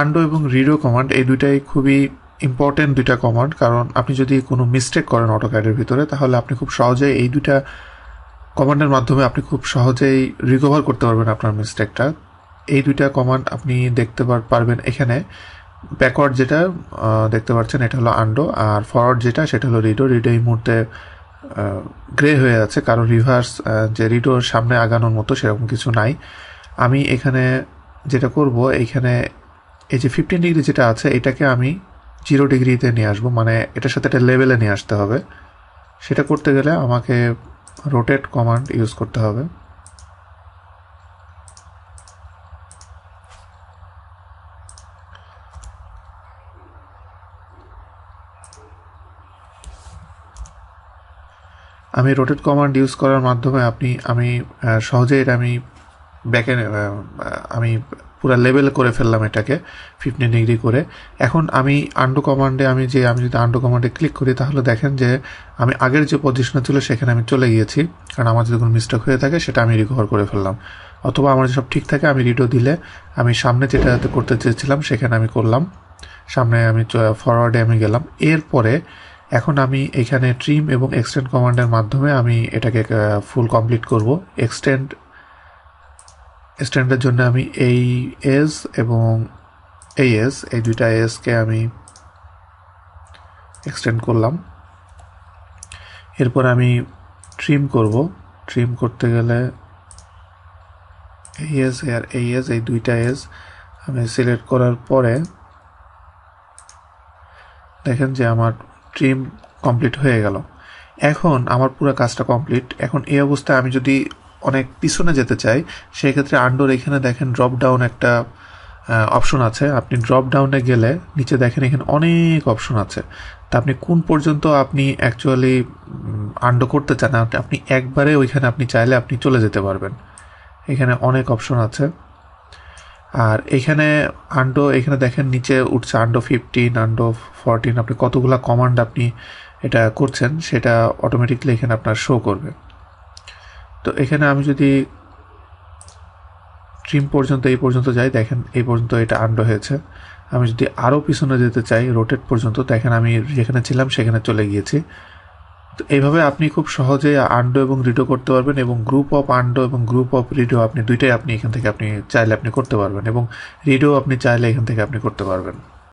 Undo এবং রিডো command এই দুইটাই খুবই ইম্পর্টেন্ট দুইটা কমান্ড, কারণ আপনি যদি কোনো মিস্টেক করেন অটোক্যাডের ভিতরে তাহলে আপনি খুব সহজেই এই দুইটা কমান্ডের মাধ্যমে আপনি খুব সহজেই রিকভার করতে পারবেন আপনার মিস্টেকটা। এই দুইটা কমান্ড আপনি দেখতে পারবেন এখানে। ব্যাকওয়ার্ড যেটা দেখতে পাচ্ছেন এটা হলো আন্ডো, আর ফরওয়ার্ড যেটা সেটা হলো রিডো। রিডো এই মুহূর্তে গ্রে হয়ে আছে, কারণ রিভার্স যে রিডোর সামনে আগানোর মতো সেরকম কিছু নাই। আমি এখানে যেটা করব, এইখানে এই যে 15 ডিগ্রি যেটা আছে এটাকে আমি 0 ডিগ্রিতে নিয়ে আসবো, মানে এটার সাথে একটা লেভেলে নিয়ে আসতে হবে। সেটা করতে গেলে আমাকে রোটেট কমান্ড ইউজ করতে হবে। আমি রোটেট কমান্ড ইউজ করার মাধ্যমে আমি সহজে এটা আমি পুরো লেভেল করে ফেললাম এটাকে 15 ডিগ্রি করে। এখন আমি আন্ডো কমান্ডে আমি যদি আন্ডো কমান্ডে ক্লিক করি তাহলে দেখেন যে আমি আগের যে পজিশনে ছিল সেখানে আমি চলে গিয়েছি, কারণ আমার যদি কোনো মিস্টেক হয়ে থাকে সেটা আমি রিকভার করে ফেললাম। অথবা আমার সব ঠিক থাকে আমি রিডো দিলে আমি সামনে যেটা করতে চেয়েছিলাম সেখানে আমি করলাম, সামনে আমি ফরওয়ার্ডে আমি গেলাম। এরপরে এখন আমি এখানে ট্রিম এবং এক্সটেন্ড কমান্ডের মাধ্যমে আমি এটাকে ফুল কমপ্লিট করব। এক্সটেন্ডের জন্য আমি এই এজ এবং এই দুইটা এজকে আমি এক্সটেন্ড করলাম। এরপর আমি ট্রিম করব। ট্রিম করতে গেলে এই এজ আর এই দুইটা এজ আমি সিলেক্ট করার পরে দেখেন যে আমার ট্রিম কমপ্লিট হয়ে গেল। এখন আমার পুরো কাজটা কমপ্লিট। এখন এই অবস্থায় আমি যদি অনেক পিছনে যেতে চাই সেই ক্ষেত্রে আন্ডোর এখানে দেখেন ড্রপ ডাউন একটা অপশন আছে। আপনি ড্রপ ডাউনে গেলে নিচে দেখেন এখানে অনেক অপশন আছে। তা আপনি কোন পর্যন্ত আপনি অ্যাকচুয়ালি আন্ডো করতে চান আপনি একবারে ওইখানে আপনি চাইলে আপনি চলে যেতে পারবেন। এখানে অনেক অপশন আছে। আর এখানে এখানে দেখেন নিচে উঠছে আন্ডো 15, আন্ডো 14। আপনি কতগুলা কমান্ড আপনি এটা করছেন সেটা অটোমেটিকলি এখানে আপনার শো করবে। তো এখানে আমি যদি ট্রিম পর্যন্ত এই পর্যন্ত যাই, দেখেন এই পর্যন্ত এটা আন্ডো হয়েছে। আমি যদি আরও পিছনে যেতে চাই রোটেট পর্যন্ত, দেখেন আমি যেখানে ছিলাম সেখানে চলে গিয়েছি। তো এইভাবে আপনি খুব সহজে আন্ডো এবং রিডো করতে পারবেন, এবং গ্রুপ অফ আন্ডো এবং গ্রুপ অফ রিডো আপনি দুইটাই আপনি এখান থেকে আপনি চাইলে আপনি করতে পারবেন, এবং রিডো আপনি চাইলে এখান থেকে আপনি করতে পারবেন।